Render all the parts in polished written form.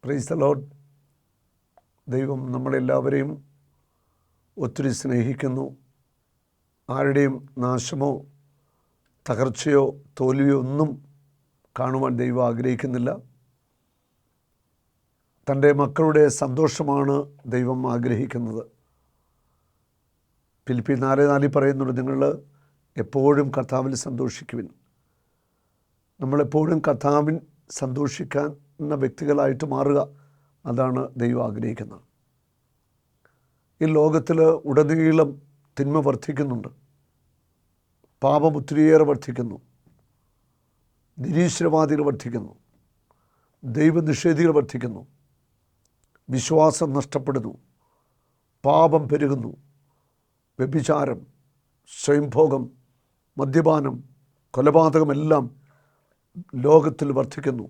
Praise the Lord. ദൈവം നമ്മളെല്ലാവരെയും ഒത്തിരി സ്നേഹിക്കുന്നു. ആരുടെയും നാശമോ തകർച്ചയോ തോൽവിയോ ഒന്നും കാണുവാൻ ദൈവം ആഗ്രഹിക്കുന്നില്ല. തൻ്റെ മക്കളുടെ സന്തോഷമാണ് ദൈവം ആഗ്രഹിക്കുന്നത്. ഫിലിപ്പി 4:4 പറയുന്നുണ്ട്, നിങ്ങൾ എപ്പോഴും കർത്താവിൽ സന്തോഷിക്കുവിൻ. നമ്മളെപ്പോഴും കർത്താവിൽ സന്തോഷിക്കുന്ന വ്യക്തികളായിട്ട് മാറുക, അതാണ് ദൈവം ആഗ്രഹിക്കുന്നത്. ഈ ലോകത്തിൽ ഉടനീളം തിന്മ വർദ്ധിക്കുന്നുണ്ട്, പാപം ഒത്തിരിയേറെ വർദ്ധിക്കുന്നു, നിരീശ്വരവാദികൾ വർദ്ധിക്കുന്നു, ദൈവനിഷേധികൾ വർദ്ധിക്കുന്നു, വിശ്വാസം നഷ്ടപ്പെടുന്നു, പാപം പെരുകുന്നു, വ്യഭിചാരം, സ്വയംഭോഗം, മദ്യപാനം, കൊലപാതകമെല്ലാം ലോകത്തിൽ വർദ്ധിക്കുന്നു.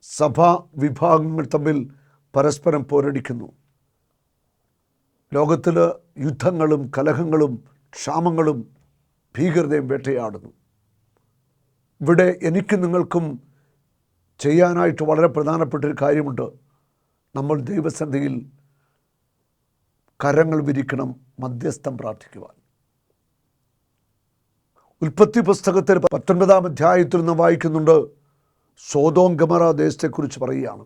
സഭാ വിഭാഗങ്ങൾ തമ്മിൽ പരസ്പരം പോരടിക്കുന്നു. ലോകത്തിൽ യുദ്ധങ്ങളും കലഹങ്ങളും ക്ഷാമങ്ങളും ഭീകരതയും വേട്ടയാടുന്നു. ഇവിടെ എനിക്കും നിങ്ങൾക്കും ചെയ്യാനായിട്ട് വളരെ പ്രധാനപ്പെട്ടൊരു കാര്യമുണ്ട്. നമ്മൾ ദൈവസന്നിധിയിൽ കരങ്ങൾ വിരിക്കണം, മധ്യസ്ഥം പ്രാർത്ഥിക്കുവാൻ. ഉൽപ്പത്തി പുസ്തകത്തിൽ 19-ാം അധ്യായത്തിൽ നിന്ന് വായിക്കുന്നുണ്ട്, സോദോം ഗൊമോറ ദേശത്തെക്കുറിച്ച് പറയുകയാണ്.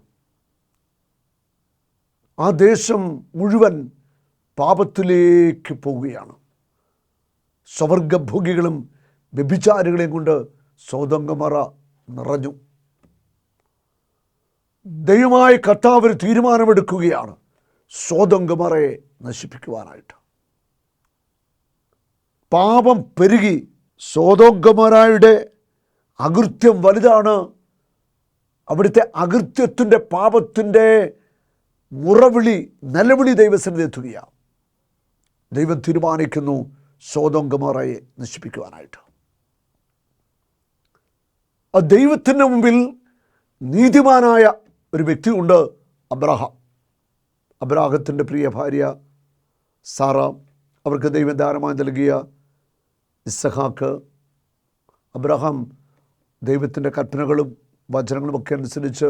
ആ ദേശം മുഴുവൻ പാപത്തിലേക്ക് പോവുകയാണ്. സ്വർഗഭോഗികളും വ്യഭിചാരികളെയും കൊണ്ട് സോദോം ഗൊമോറ നിറഞ്ഞു. ദൈവമായ കർത്താവ് ഒരു തീരുമാനമെടുക്കുകയാണ്, സോദോം ഗൊമോറയെ നശിപ്പിക്കുവാനായിട്ട്. പാപം പെരുകി. സോദോം ഗൊമോറയുടെ അകൃത്യം വലുതാണ്. അവിടുത്തെ അകൃത്യത്തിൻ്റെ പാപത്തിൻ്റെ മുറവിളി, നിലവിളി ദൈവസന്നിധിയിൽ എത്തുകയാണ്. ദൈവം തീരുമാനിക്കുന്നു സോദോം ഗൊമോറയെ നശിപ്പിക്കുവാനായിട്ട്. ആ ദൈവത്തിൻ്റെ മുമ്പിൽ നീതിമാനായ ഒരു വ്യക്തിയുണ്ട്, അബ്രഹാം. അബ്രാഹത്തിൻ്റെ പ്രിയ ഭാര്യ സാറ, അവർക്ക് ദൈവം ദാനമായി നൽകിയ ഇസ്ഹാക്ക്. അബ്രഹാം ദൈവത്തിൻ്റെ കൽപ്പനകളും വചനങ്ങളും ഒക്കെ അനുസരിച്ച്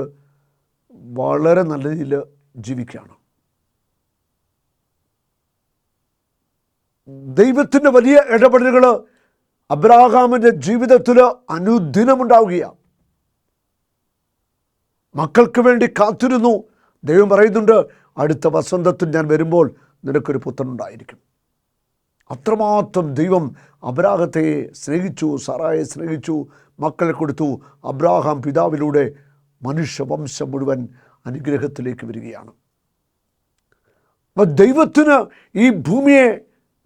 വളരെ നല്ല രീതിയിൽ ജീവിക്കുകയാണ്. ദൈവത്തിൻ്റെ വലിയ ഇടപെടലുകൾ അബ്രഹാമിൻ്റെ ജീവിതത്തിൽ അനുദിനമുണ്ടാവുകയാണ്. മക്കൾക്ക് വേണ്ടി കാത്തിരുന്നു. ദൈവം പറയുന്നുണ്ട്, അടുത്ത വസന്തത്തിൽ ഞാൻ വരുമ്പോൾ നിനക്കൊരു പുത്രനുണ്ടായിരിക്കും. അത്രമാത്രം ദൈവം അബ്രാഹത്തെ സ്നേഹിച്ചു, സാറായെ സ്നേഹിച്ചു, മക്കളെ കൊടുത്തു. അബ്രാഹാം പിതാവിലൂടെ മനുഷ്യവംശം മുഴുവൻ അനുഗ്രഹത്തിലേക്ക് വരികയാണ്. അപ്പം ദൈവത്തിന് ഈ ഭൂമിയെ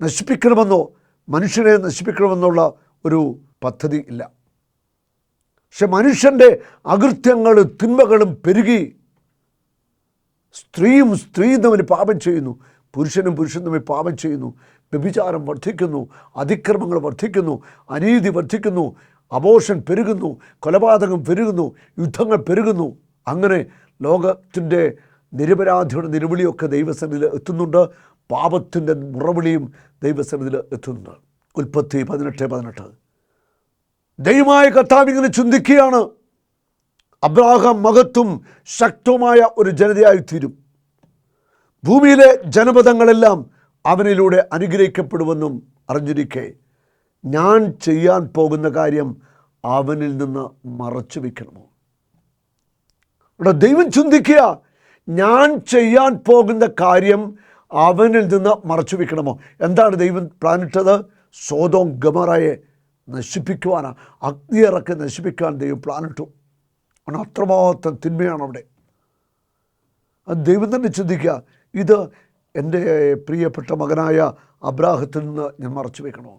നശിപ്പിക്കണമെന്നോ മനുഷ്യനെ നശിപ്പിക്കണമെന്നുള്ള ഒരു പദ്ധതി ഇല്ല. പക്ഷെ മനുഷ്യൻ്റെ അകൃത്യങ്ങളും തിന്മകളും പെരുകി. സ്ത്രീയും തമ്മിൽ പാപം ചെയ്യുന്നു, പുരുഷനും തമ്മിൽ പാപം ചെയ്യുന്നു, വ്യഭിചാരം വർദ്ധിക്കുന്നു, അതിക്രമങ്ങൾ വർദ്ധിക്കുന്നു, അനീതി വർദ്ധിക്കുന്നു, അബോർഷൻ പെരുകുന്നു, കൊലപാതകം പെരുകുന്നു, യുദ്ധങ്ങൾ പെരുകുന്നു. അങ്ങനെ ലോകത്തിൻ്റെ നിരപരാധിയുടെ നിലവിളിയൊക്കെ ദൈവസന്നിധിയിൽ എത്തുന്നുണ്ട്. പാപത്തിൻ്റെ മുറവിളിയും ദൈവസന്നിധിയിൽ എത്തുന്നുണ്ട്. ഉൽപ്പത്തി 18:18 ദൈവമായ കർത്താവ് ഇങ്ങനെ ചിന്തിക്കുകയാണ്, അബ്രാഹാം മഹത്വം ശക്തമായ ഒരു ജനതയായിത്തീരും. ഭൂമിയിലെ ജനപദങ്ങളെല്ലാം അവനിലൂടെ അനുഗ്രഹിക്കപ്പെടുമെന്നും അറിഞ്ഞിരിക്കെ ഞാൻ ചെയ്യാൻ പോകുന്ന കാര്യം അവനിൽ നിന്ന് മറച്ചു വയ്ക്കണമോ? ഇവിടെ ദൈവം ചിന്തിക്കുക, ഞാൻ ചെയ്യാൻ പോകുന്ന കാര്യം അവനിൽ നിന്ന് മറച്ചു വയ്ക്കണമോ? എന്താണ് ദൈവം പ്ലാനിട്ടത്? സോദോം ഗൊമോറയെ നശിപ്പിക്കുവാനാണ്, അഗ്നിയിറക്കി നശിപ്പിക്കാൻ ദൈവം പ്ലാനിട്ടു. അത്രമാത്രം തിന്മയാണ് അവിടെ. അത് ദൈവം തന്നെ ചിന്തിക്കുക, ഇത് എൻ്റെ പ്രിയപ്പെട്ട മകനായ അബ്രാഹത്തിൽ നിന്ന് ഞാൻ മറച്ചു വയ്ക്കണോ?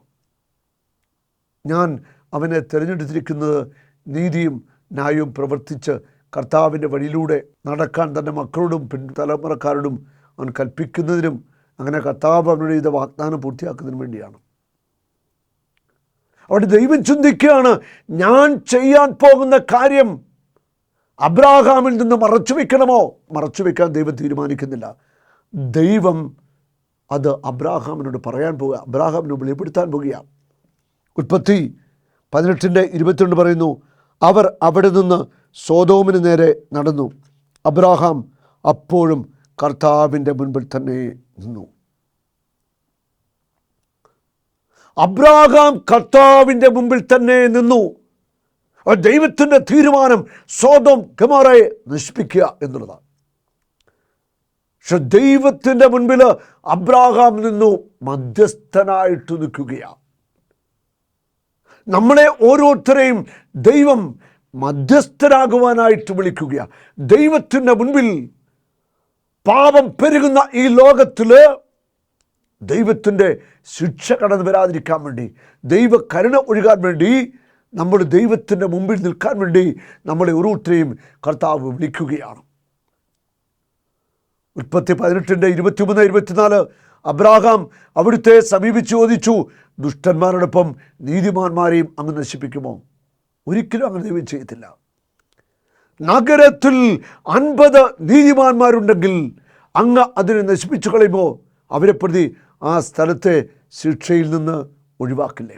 ഞാൻ അവനെ തിരഞ്ഞെടുത്തിരിക്കുന്നത് നീതിയും ന്യായവും പ്രവർത്തിച്ച് കർത്താവിൻ്റെ വഴിയിലൂടെ നടക്കാൻ തൻ്റെ മക്കളോടും പിൻതലമുറക്കാരോടും അവൻ കൽപ്പിക്കുന്നതിനും അങ്ങനെ കർത്താവ് അവനുടെ ഇത് വാഗ്ദാനം പൂർത്തിയാക്കുന്നതിനും വേണ്ടിയാണ്. അവിടെ ദൈവം ചിന്തിക്കുകയാണ്, ഞാൻ ചെയ്യാൻ പോകുന്ന കാര്യം അബ്രാഹാമിൽ നിന്ന് മറച്ചു വയ്ക്കണമോ? മറച്ചു വയ്ക്കാൻ ദൈവം തീരുമാനിക്കുന്നില്ല. ദൈവം അത് അബ്രാഹാമിനോട് പറയാൻ പോവുക, അബ്രാഹാമിനോട് വെളിപ്പെടുത്താൻ പോവുകയാണ്. ഉൽപ്പത്തി 18:22 പറയുന്നു, അവർ അവിടെ നിന്ന് സോദോമിന് നേരെ നടന്നു. അബ്രാഹാം അപ്പോഴും കർത്താവിൻ്റെ മുൻപിൽ തന്നെ നിന്നു. അബ്രാഹാം കർത്താവിൻ്റെ മുമ്പിൽ തന്നെ നിന്നു. ദൈവത്തിൻ്റെ തീരുമാനം സോദോം ഗൊമോറയെ നശിപ്പിക്കുക എന്നുള്ളതാണ്. പക്ഷെ ദൈവത്തിൻ്റെ മുൻപിൽ അബ്രാഹാം നിന്നു മധ്യസ്ഥനായിട്ട് നിൽക്കുകയാണ്. നമ്മളെ ഓരോരുത്തരെയും ദൈവം മധ്യസ്ഥരാകുവാനായിട്ട് വിളിക്കുകയാണ്. ദൈവത്തിൻ്റെ മുൻപിൽ പാപം പെരുകുന്ന ഈ ലോകത്തിൽ ദൈവത്തിൻ്റെ ശിക്ഷ കടന്നു വരാതിരിക്കാൻ വേണ്ടി, ദൈവ കരുണ ഒഴുകാൻ വേണ്ടി, നമ്മൾ ദൈവത്തിൻ്റെ മുമ്പിൽ നിൽക്കാൻ വേണ്ടി നമ്മളെ ഓരോരുത്തരെയും കർത്താവ് വിളിക്കുകയാണ്. ഉൽപ്പത്തി 18:23-24 അബ്രാഹാം അവിടുത്തെ സമീപിച്ച് ചോദിച്ചു, ദുഷ്ടന്മാരോടൊപ്പം നീതിമാന്മാരെയും അങ്ങ് നശിപ്പിക്കുമോ? ഒരിക്കലും അങ്ങനെ ദൈവം ചെയ്യത്തില്ല. നഗരത്തിൽ 50 നീതിമാന്മാരുണ്ടെങ്കിൽ അങ്ങ് അതിനെ നശിപ്പിച്ചു കളയുമോ? അവരെ പ്രതി ആ സ്ഥലത്തെ ശിക്ഷയിൽ നിന്ന് ഒഴിവാക്കില്ലേ?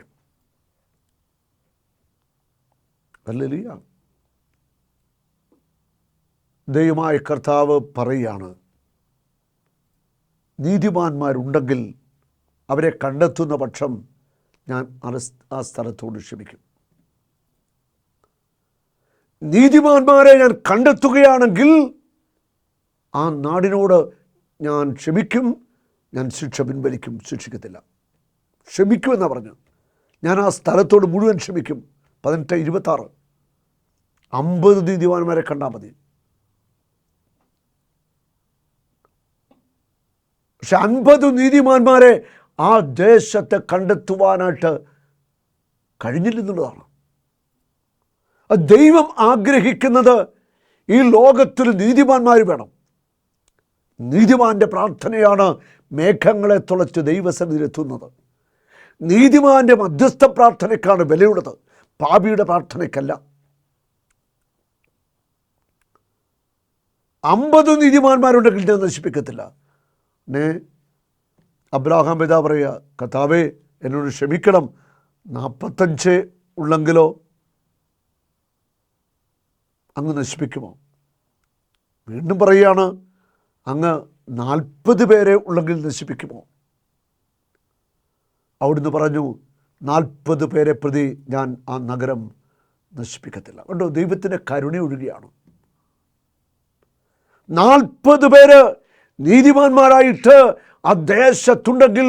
ഹല്ലേലൂയ. ദൈവമായ കർത്താവ് പറയുകയാണ്, നീതിമാന്മാരുണ്ടെങ്കിൽ അവരെ കണ്ടെത്തുന്ന പക്ഷം ഞാൻ ആ സ്ഥലത്തോട് ക്ഷമിക്കും. നീതിമാന്മാരെ ഞാൻ കണ്ടെത്തുകയാണെങ്കിൽ ആ നാടിനോട് ഞാൻ ക്ഷമിക്കും, ഞാൻ ശിക്ഷ പിൻവലിക്കും, ശിക്ഷിക്കത്തില്ല. ക്ഷമിക്കുമെന്നാണ് പറഞ്ഞു. ഞാൻ ആ സ്ഥലത്തോട് മുഴുവൻ ക്ഷമിക്കും. 18:26 50 നീതിമാന്മാരെ കണ്ടാൽ മതി. പക്ഷെ 50 നീതിമാന്മാരെ ആ ദേശത്തെ കണ്ടെത്തുവാനായിട്ട് കഴിഞ്ഞില്ലെന്നുള്ളതാണ്. ദൈവം ആഗ്രഹിക്കുന്നത് ഈ ലോകത്തിൽ നീതിമാന്മാർ വേണം. നീതിമാന്റെ പ്രാർത്ഥനയാണ് മേഘങ്ങളെ തുളച്ച് ദൈവസന്നിധിയിലെത്തുന്നത്. നീതിമാന്റെ മധ്യസ്ഥ പ്രാർത്ഥനയ്ക്കാണ് വിലയുള്ളത്, പാപിയുടെ പ്രാർത്ഥനയ്ക്കല്ല. 50 നീതിമാന്മാരുണ്ടെങ്കിൽ ഞാൻ നശിപ്പിക്കത്തില്ല. അബ്രാഹാം പിതാ പറയുക, കർത്താവേ എന്നോട് ക്ഷമിക്കണം, 45 ഉള്ളെങ്കിലോ അങ്ങ് നശിപ്പിക്കുമോ? വീണ്ടും പറയുകയാണ്, അങ്ങ് 40 പേരെ ഉള്ളെങ്കിൽ നശിപ്പിക്കുമോ? അവിടുന്ന് പറഞ്ഞു, 40 പേരെ പ്രതി ഞാൻ ആ നഗരം നശിപ്പിക്കത്തില്ല. കണ്ടോ, ദൈവത്തിൻ്റെ കരുണ ഒഴുകുകയാണ്. 40 പേര് നീതിമാന്മാരായിട്ട് ആ ദേശത്തുണ്ടെങ്കിൽ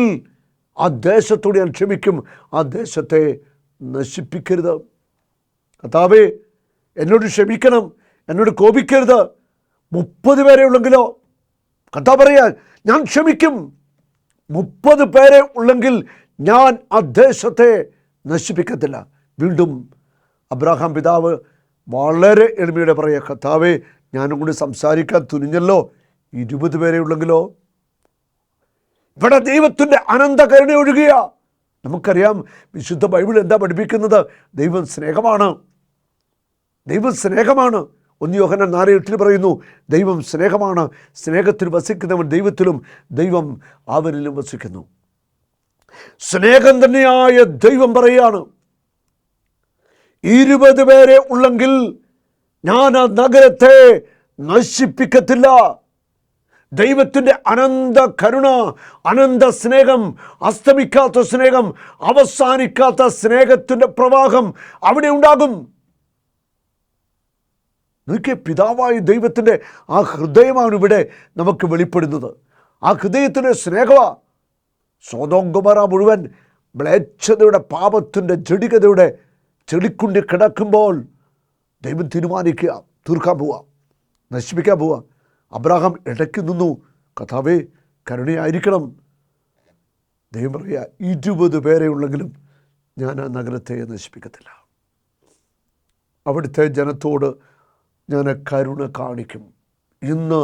ആ ദേശത്തോട് ഞാൻ ക്ഷമിക്കും, ആ ദേശത്തെ നശിപ്പിക്കരുത്. കർത്താവേ എന്നോട് ക്ഷമിക്കണം, എന്നോട് കോപിക്കരുത്. 30 പേരെ ഉള്ളെങ്കിലോ? കർത്താവ് പറയാ, ഞാൻ ക്ഷമിക്കും. 30 പേരെ ഉള്ളെങ്കിൽ ഞാൻ ആ ദേശത്തെ നശിപ്പിക്കത്തില്ല. വീണ്ടും അബ്രാഹാം പിതാവ് വളരെ എളിമയോടെ പറയുക, കർത്താവേ ഞാനും കൂടി സംസാരിക്കാൻ തുനിഞ്ഞല്ലോ, 20 പേരെ ഉള്ളെങ്കിലോ? ഇവിടെ ദൈവത്തിൻ്റെ അനന്ത കരുണ ഒഴുകുക. നമുക്കറിയാം വിശുദ്ധ ബൈബിൾ എന്താ പഠിപ്പിക്കുന്നത്? ദൈവം സ്നേഹമാണ്. ദൈവം സ്നേഹമാണ്. 1 യോഹന്നാൻ 4:8 പറയുന്നു, ദൈവം സ്നേഹമാണ്, സ്നേഹത്തിൽ വസിക്കുന്നവൻ ദൈവത്തിലും ദൈവം അവനിലും വസിക്കുന്നു. സ്നേഹം തന്നെയായ ദൈവം പറയുകയാണ്, 20 പേരെ ഉള്ളെങ്കിൽ ഞാൻ ആ നഗരത്തെ നശിപ്പിക്കത്തില്ല. ദൈവത്തിൻ്റെ അനന്ത കരുണ, അനന്ത സ്നേഹം, അസ്തമിക്കാത്ത സ്നേഹം, അവസാനിക്കാത്ത സ്നേഹത്തിൻ്റെ പ്രവാഹം അവിടെ ഉണ്ടാകും. നോക്കിയ പിതാവായ ദൈവത്തിൻ്റെ ആ ഹൃദയമാണ് ഇവിടെ നമുക്ക് വെളിപ്പെടുന്നത്. ആ ഹൃദയത്തിൻ്റെ സ്നേഹമാണ്. സൊദോം ഗൊമോറ മുഴുവൻ മ്ലേച്ഛതയുടെ പാപത്തിൻ്റെ ജഡികതയുടെ ചെളിക്കുണ്ടി കിടക്കുമ്പോൾ ദൈവം തീരുമാനിക്കുക, തീർക്കാൻ പോവുക, നശിപ്പിക്കാൻ പോവുക. അബ്രാഹാം ഇടയ്ക്ക് നിന്നു, കർത്താവേ കരുണയായിരിക്കണം. ദൈവം പറയുക, 20 പേരെ ഉള്ളെങ്കിലും ഞാൻ ആ നഗരത്തെ നശിപ്പിക്കത്തില്ല. അവിടുത്തെ ജനത്തോട് ഞാൻ കരുണ കാണിക്കും. ഇന്ന്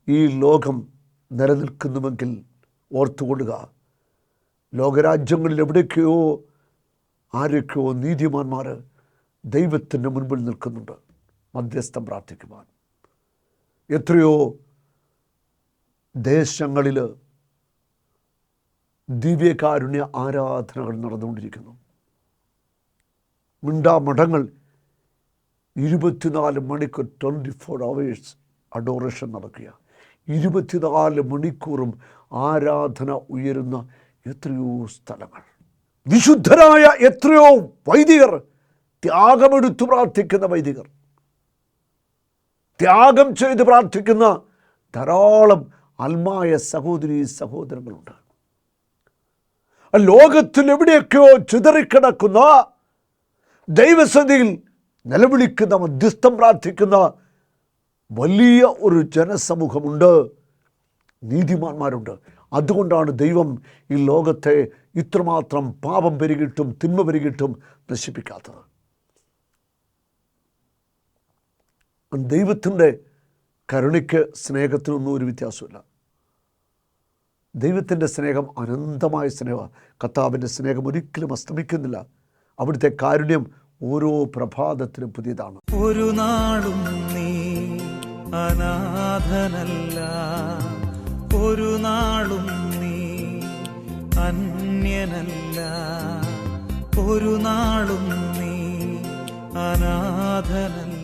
ഈ ലോകം നിലനിൽക്കുന്നുവെങ്കിൽ ഓർത്തുകൊള്ളുക, ലോകരാജ്യങ്ങളിൽ എവിടേക്കോ ആരൊക്കെയോ നീതിമാന്മാർ ദൈവത്തിൻ്റെ മുൻപിൽ നിൽക്കുന്നുണ്ട് മധ്യസ്ഥം പ്രാർത്ഥിക്കുവാൻ. എത്രയോ ദേശങ്ങളിൽ ദിവ്യകാരുണ്യ ആരാധനകൾ നടന്നുകൊണ്ടിരിക്കുന്നു. മിണ്ടാമഠങ്ങൾ 24 മണിക്കൂർ 24 hours അഡോറേഷൻ നടക്കുക. 24 മണിക്കൂറും ആരാധന ഉയരുന്ന എത്രയോ സ്ഥലങ്ങൾ, വിശുദ്ധരായ എത്രയോ വൈദികർ, ത്യാഗമെടുത്തു പ്രാർത്ഥിക്കുന്ന വൈദികർ, ത്യാഗം ചെയ്ത് പ്രാർത്ഥിക്കുന്ന ധാരാളം ആത്മായ സഹോദരീ സഹോദരങ്ങളുണ്ട്. ലോകത്തിൽ എവിടെയൊക്കെയോ ചിതറിക്കിടക്കുന്ന, ദൈവസന്നിധിയിൽ നിലവിളിക്കുന്ന, മധ്യസ്ഥം പ്രാർത്ഥിക്കുന്ന വലിയ ഒരു ജനസമൂഹമുണ്ട്, നീതിമാന്മാരുണ്ട്. അതുകൊണ്ടാണ് ദൈവം ഈ ലോകത്തെ ഇത്രമാത്രം പാപം പെരുകിയിട്ടും തിന്മ പെരുകിയിട്ടും നശിപ്പിക്കാത്തത്. ദൈവത്തിൻ്റെ കരുണയ്ക്ക് സ്നേഹത്തിനൊന്നും ഒരു വ്യത്യാസമില്ല. ദൈവത്തിൻ്റെ സ്നേഹം അനന്തമായ സ്നേഹമാണ്. കർത്താവിൻ്റെ സ്നേഹം ഒരിക്കലും അസ്തമിക്കുന്നില്ല. അവിടുത്തെ കാരുണ്യം ഓരോ പ്രഭാതത്തിലും പുതിയതാണ്. ഒരു നാളും നീ അനാഥനല്ല, ഒരു നാളും നീ അന്യനല്ല, ഒരു നാളും നീ അനാഥനല്ല.